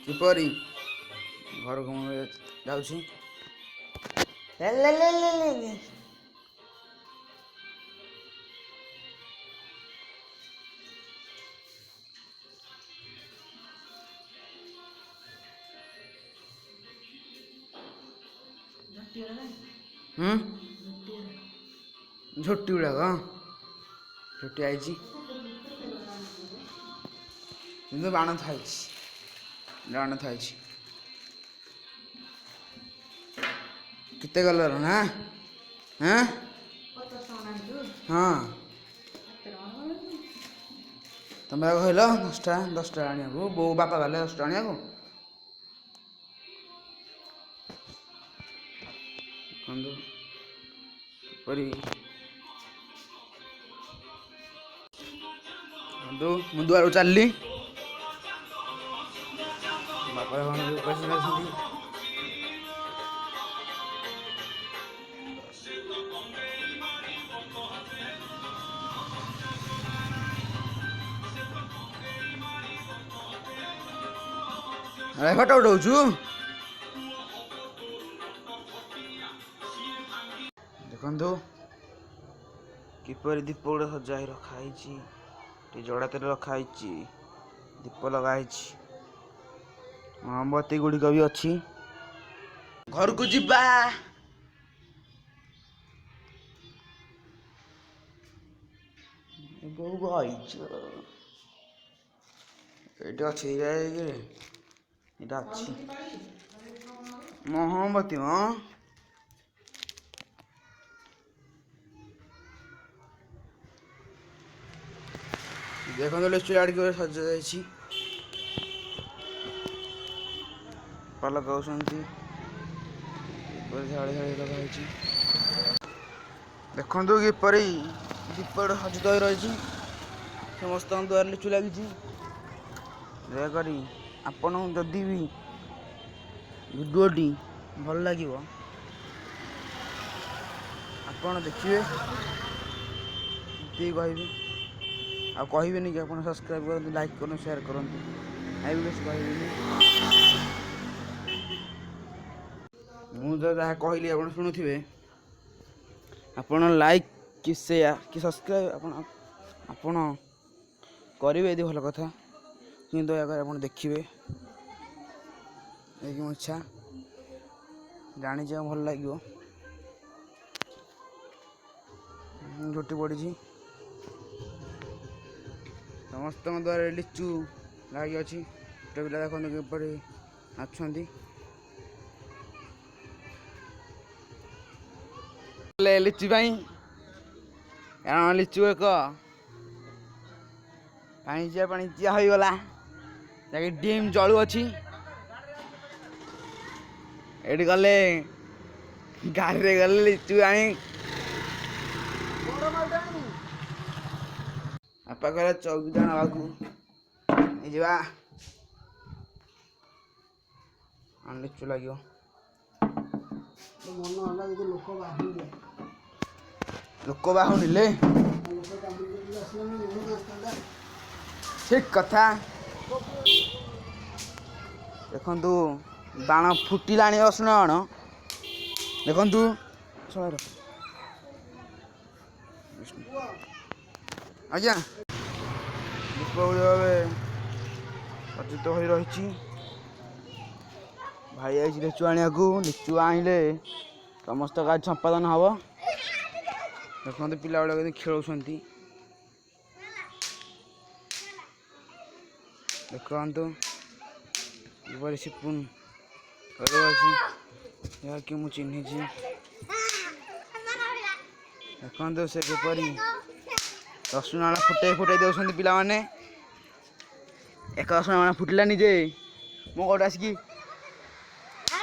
କିପରି ଘରକୁ ମୁଁ ଯାଉଛି। ଝୋଟି ଗୁଡ଼ାକ ଝୋଟି ଆଇଛି କିନ୍ତୁ ବାଣ ଥାଇଛି କେତେ କଲର ନା ହଁ ତମେ କହିଲ 10ଟା ଆଣିବାକୁ ବୋଉ ବାପା ଗଲେ 10ଟା ଆଣିବାକୁ। ଦେଖନ୍ତୁ କିପରି ମୁଁ ଦୁଆରୁ ଚାଲିଲି ବାପା ଅଛନ୍ତି। ଫଟୋ ଉଠଉଛୁ ଦେଖନ୍ତୁ କିପରି ଦୀପ ଗୁଡ଼ା ସଜା ହେଇ ରଖା ହେଇଛି। ଜଡ଼ା ତେଲ ରଖା ହେଇଛି, ଦୀପ ଲଗା ହେଇଛି, ମହମବତୀ ଗୁଡ଼ିକ ବି ଅଛି। ଘରକୁ ଯିବା। ଏଇଟା ଅଛି ଏଇଟା ଅଛି ମହମବତୀ ଦେଖନ୍ତୁ ଲିଚୁ ଲାଇଟ୍ ସଜା ଯାଇଛି। ଲଗାଉଛନ୍ତି ଝାଳି ଲଗାହେଇଛି। ଦେଖନ୍ତୁ କିପରି ଦୀପ ସଜ୍ଜିତ ହୋଇ ରହିଛି। ସମସ୍ତଙ୍କ ଦ୍ୱାର ଲିଚୁ ଲାଗିଛି। ଦୟାକରି ଆପଣଙ୍କୁ ଯଦି ବି ଭିଡ଼ିଓଟି ଭଲ ଲାଗିବ ଆପଣ ଦେଖିବେ, ଏତିକି କହିବି। ଆଉ କହିବେନି କି ଆପଣ ସବସ୍କ୍ରାଇବ୍ କରନ୍ତୁ, ଲାଇକ୍ କରନ୍ତୁ, ସେୟାର କରନ୍ତୁ। ଆଉ ବେଶୀ କହିବେନି। ମୁଁ ତ ଯାହା କହିଲି ଆପଣ ଶୁଣୁଥିବେ। ଆପଣ ଲାଇକ୍ କି ସେୟାର କି ସବସ୍କ୍ରାଇବ୍ ଆପଣ କରିବେ ଯଦି ଭଲ କଥା, କିନ୍ତୁ ଦୟାକରି ଆପଣ ଦେଖିବେ। ଏଇ ମୋ ଇଚ୍ଛା, ଜାଣିଛି ଭଲ ଲାଗିବ। ଝୋଟି ପଡ଼ିଛି, ସମସ୍ତଙ୍କ ଦ୍ୱାରରେ ଲିଚୁ ଲାଗି ଅଛି। ଗୋଟେ ପିଲା ଦେଖନ୍ତୁ କିପରି ନାଚୁଛନ୍ତି। ଲିଚୁ ପାଇଁ କାରଣ ଲିଚୁ ଏକ ପାଣିଚିଆ ହୋଇଗଲା, ଯାକି ଡିମ୍ ଜଳୁଅଛି। ଏଠି ଗଲେ ଗାଡ଼ିରେ ଗଲେ ଲିଚୁ ଆଣି ବାପା କହିଲେ ଚୌକିଟା ନେବାକୁ ନେଇଯିବା, ଲିଚୁ ଲାଗିବ। ଲୋକ ବାହୁନିଲେ ଠିକ କଥା। ଦେଖନ୍ତୁ ବାଣ ଫୁଟିଲାଣି ରସୁଣ ବାଣ। ଦେଖନ୍ତୁ ଆଜ୍ଞା ଦୀପାବଳି ଭାବେ ସଜ୍ଜିତ ହୋଇ ରହିଛି। ଭାଇ ଆଇଛି ଲିଚୁ ଆଣିବାକୁ। ଲିଚୁ ଆଣିଲେ ସମସ୍ତ କାର୍ଯ୍ୟ ସମ୍ପାଦନ ହବ। ଦେଖନ୍ତୁ ପିଲା ଗୁଡ଼ାକ କେମିତି ଖେଳୁଛନ୍ତି। ଦେଖନ୍ତୁ କିପରି ସିପୁନ ଅଛି, ଯାହାକି ମୁଁ ଚିହ୍ନିଛି। ଦେଖନ୍ତୁ ସେ କିପରି ରସୁଣ ବାଣ ଫୁଟେଇ ଦେଉଛନ୍ତି ପିଲାମାନେ। ଏକ ରସୁଣ ବାଣ ଫୁଟିଲାନି ଯେ ମୋ କୋଉଠି ଆସିକି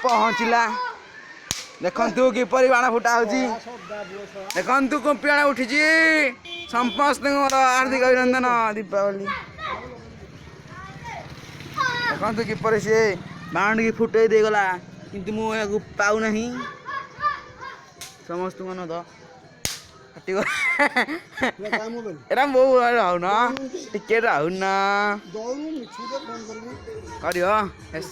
ପହଞ୍ଚିଲା। ଦେଖନ୍ତୁ କିପରି ବାଣ ଫୁଟା ହଉଛି। ଦେଖନ୍ତୁ କୁମ୍ପି ବାଣ ଉଠିଛି। ସମସ୍ତଙ୍କର ହାର୍ଦ୍ଦିକ ଅଭିନନ୍ଦନ ଦୀପାବଳି। ଦେଖନ୍ତୁ କିପରି ସିଏ ବାଣ ଟିକେ ଫୁଟେଇ ଦେଇଗଲା, କିନ୍ତୁ ମୁଁ ଏହାକୁ ପାଉନାହିଁ। ସମସ୍ତଙ୍କ हटिगो एरा मो राहुन टिके राहुन करियो हेस